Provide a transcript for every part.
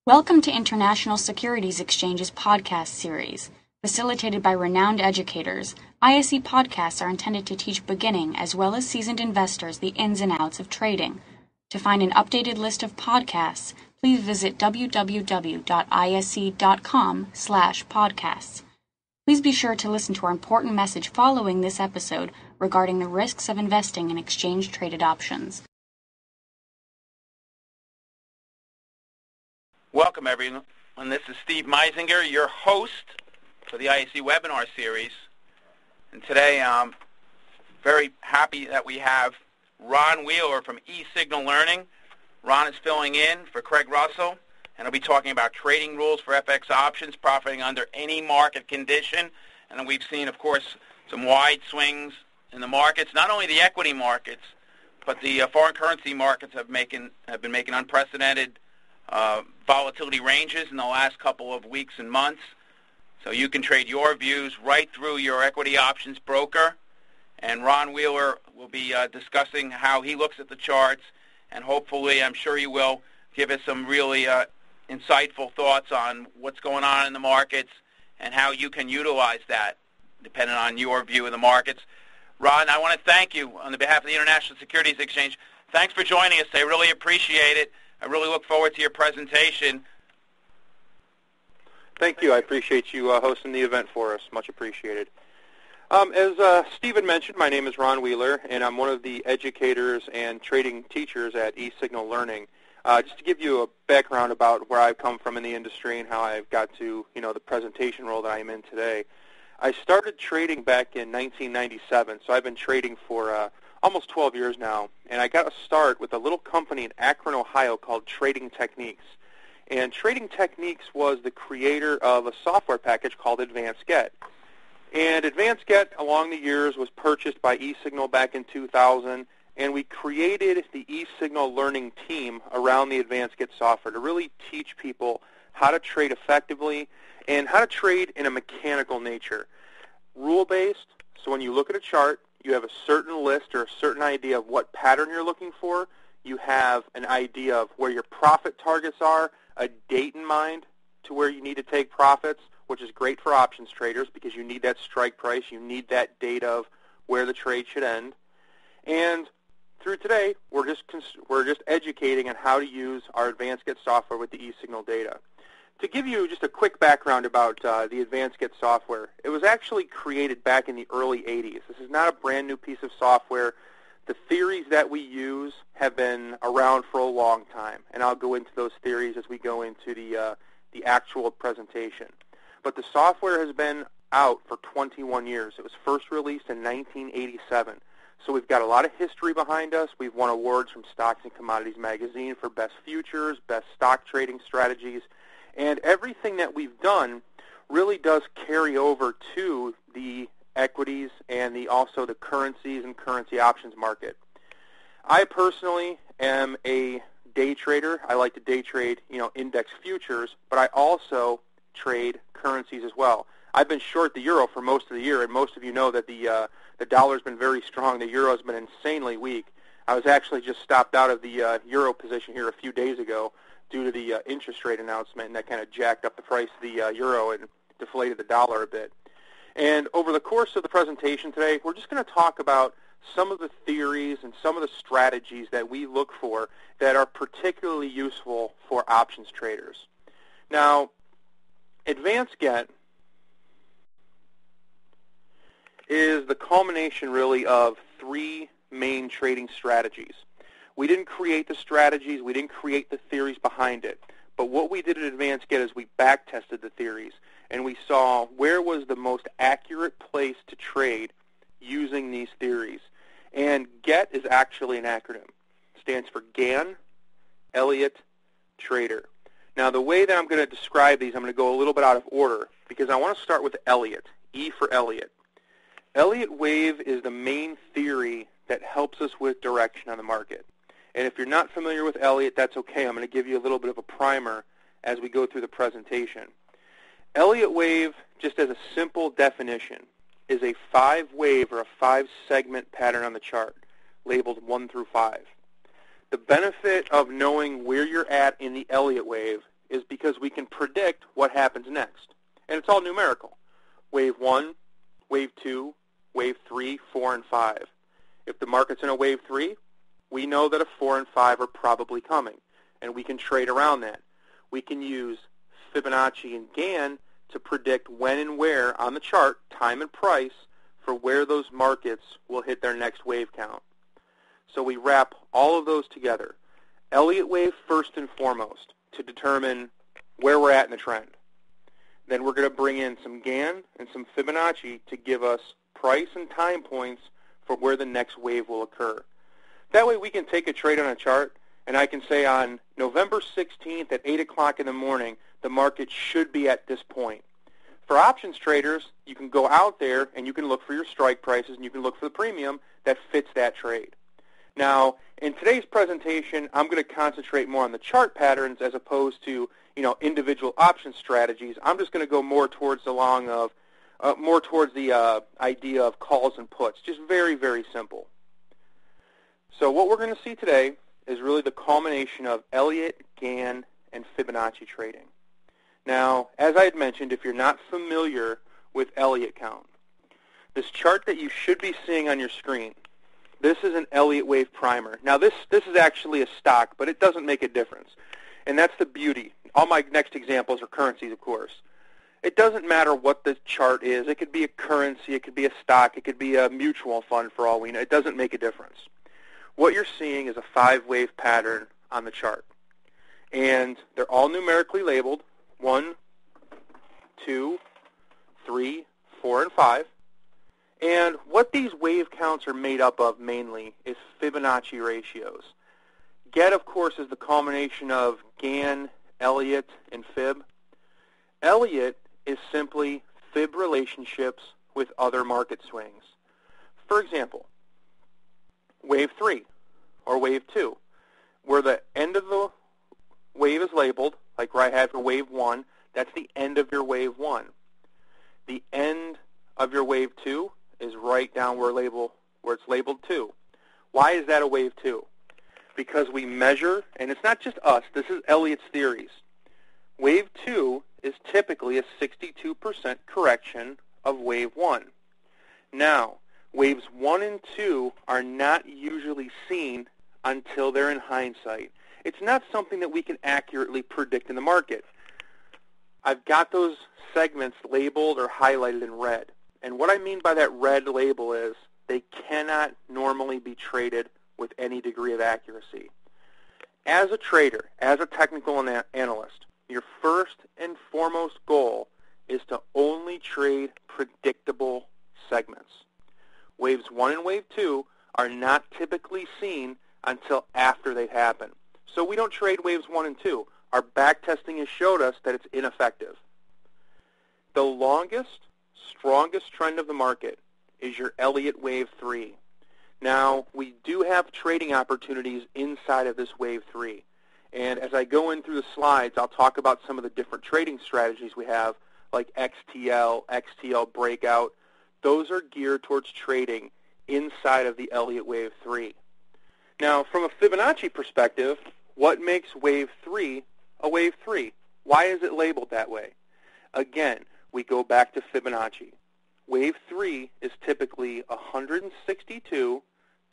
Welcome to International Securities Exchange's podcast series. Facilitated by renowned educators, ISE podcasts are intended to teach beginning as well as seasoned investors the ins and outs of trading. To find an updated list of podcasts, please visit www.ise.com/podcasts. Please be sure to listen to our important message following this episode regarding the risks of investing in exchange-traded options. Welcome, everyone. This is Steve Meisinger, your host for the ISE webinar series. And today I'm very happy that we have Ron Wheeler from eSignal Learning. Ron is filling in for Craig Russell, and he'll be talking about trading rules for FX options, profiting under any market condition. And we've seen, of course, some wide swings in the markets, not only the equity markets, but the foreign currency markets have been making unprecedented volatility ranges in the last couple of weeks and months. So you can trade your views right through your equity options broker. And Ron Wheeler will be discussing how he looks at the charts, and hopefully, I'm sure he will, give us some really insightful thoughts on what's going on in the markets and how you can utilize that, depending on your view of the markets. Ron, I want to thank you on the behalf of the International Securities Exchange. Thanks for joining us. I really appreciate it. I really look forward to your presentation. Thank you. I appreciate you hosting the event for us. Much appreciated. As Stephen mentioned, my name is Ron Wheeler, and I'm one of the educators and trading teachers at eSignal Learning. Just to give you a background about where I've come from in the industry and how I've got to, the presentation role that I'm in today. I started trading back in 1997, so I've been trading for almost 12 years now, and I got a start with a little company in Akron, Ohio called Trading Techniques. And Trading Techniques was the creator of a software package called Advanced Get. And Advanced Get, along the years, was purchased by eSignal back in 2000, and we created the eSignal Learning team around the Advanced Get software to really teach people how to trade effectively and how to trade in a mechanical nature. Rule-based, so when you look at a chart, you have a certain list or a certain idea of what pattern you're looking for. You have an idea of where your profit targets are, a date in mind to where you need to take profits, which is great for options traders because you need that strike price. You need that date of where the trade should end. And through today, we're just educating on how to use our Advanced Get software with the eSignal data. To give you just a quick background about the Advanced Get software, it was actually created back in the early 80s. This is not a brand new piece of software. The theories that we use have been around for a long time, and I'll go into those theories as we go into the actual presentation. But the software has been out for 21 years. It was first released in 1987. So we've got a lot of history behind us. We've won awards from Stocks and Commodities Magazine for best futures, best stock trading strategies. And everything that we've done really does carry over to the equities and also the currencies and currency options market. I personally am a day trader. I like to day trade, index futures, but I also trade currencies as well. I've been short the euro for most of the year, and most of you know that the dollar's been very strong. The euro's been insanely weak. I was actually just stopped out of the euro position here a few days ago due to the interest rate announcement, and that kind of jacked up the price of the euro and deflated the dollar a bit. And over the course of the presentation today, we're just going to talk about some of the theories and some of the strategies that we look for that are particularly useful for options traders. Now, Advanced Get is the culmination really of three main trading strategies. We didn't create the strategies, we didn't create the theories behind it, but what we did at Advanced Get is we back-tested the theories, and we saw where was the most accurate place to trade using these theories. And GET is actually an acronym. It stands for Gann, Elliott, Trader. Now the way that I'm going to describe these, I'm going to go a little bit out of order, because I want to start with Elliott, E for Elliott. Elliott wave is the main theory that helps us with direction on the market. And if you're not familiar with Elliott, that's okay. I'm going to give you a little bit of a primer as we go through the presentation. Elliott wave, just as a simple definition, is a 5-wave or a 5-segment pattern on the chart, labeled 1 through 5. The benefit of knowing where you're at in the Elliott wave is because we can predict what happens next. And it's all numerical. Wave 1, Wave 2, Wave 3, 4, and 5. If the market's in a Wave 3, we know that a 4 and 5 are probably coming, and we can trade around that. We can use Fibonacci and Gann to predict when and where on the chart, time and price, for where those markets will hit their next wave count. So we wrap all of those together. Elliott wave first and foremost to determine where we're at in the trend. Then we're going to bring in some Gann and some Fibonacci to give us price and time points for where the next wave will occur. That way we can take a trade on a chart, and I can say on November 16th at 8 o'clock in the morning, the market should be at this point. For options traders, you can go out there and you can look for your strike prices and you can look for the premium that fits that trade. Now, in today's presentation, I'm going to concentrate more on the chart patterns as opposed to, individual option strategies. I'm just going to go more towards the idea of calls and puts. Just very, very simple. So what we're going to see today is really the culmination of Elliott, Gann, and Fibonacci trading. Now, as I had mentioned, if you're not familiar with Elliott count, this chart that you should be seeing on your screen, this is an Elliott wave primer. Now, this is actually a stock, but it doesn't make a difference. And that's the beauty. All my next examples are currencies, of course. It doesn't matter what the chart is. It could be a currency. It could be a stock. It could be a mutual fund for all we know. It doesn't make a difference. What you're seeing is a 5-wave pattern on the chart. And they're all numerically labeled, 1, 2, 3, 4, and 5. And what these wave counts are made up of mainly is Fibonacci ratios. Get, of course, is the culmination of Gann, Elliott, and Fib. Elliott is simply Fib relationships with other market swings. For example, Wave 3 or Wave 2, where the end of the wave is labeled, like where I had for Wave 1, that's the end of your Wave 1. The end of your Wave 2 is right down where it's labeled 2. Why is that a Wave 2? Because we measure, and it's not just us, this is Elliott's theories. Wave 2 is typically a 62% correction of Wave 1. Now, Waves 1 and 2 are not usually seen until they're in hindsight. It's not something that we can accurately predict in the market. I've got those segments labeled or highlighted in red. And what I mean by that red label is they cannot normally be traded with any degree of accuracy. As a trader, as a technical analyst, your first and foremost goal is to only trade predictable segments. Waves 1 and Wave 2 are not typically seen until after they happen. So we don't trade Waves 1 and 2. Our backtesting has showed us that it's ineffective. The longest, strongest trend of the market is your Elliott Wave 3. Now, we do have trading opportunities inside of this Wave 3. And as I go in through the slides, I'll talk about some of the different trading strategies we have, like XTL, XTL breakout. Those are geared towards trading inside of the Elliott Wave 3. Now, from a Fibonacci perspective, what makes Wave 3 a Wave 3? Why is it labeled that way? Again, we go back to Fibonacci. Wave 3 is typically 162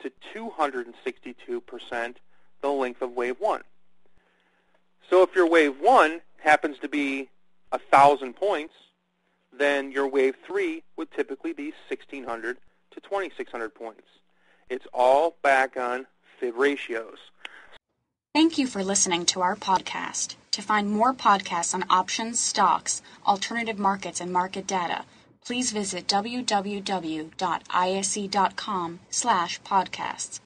to 262% the length of Wave 1. So if your Wave 1 happens to be 1,000 points, then your Wave 3 would typically be 1,600 to 2,600 points. It's all back on Fib ratios. Thank you for listening to our podcast. To find more podcasts on options, stocks, alternative markets, and market data, please visit www.ise.com/podcasts.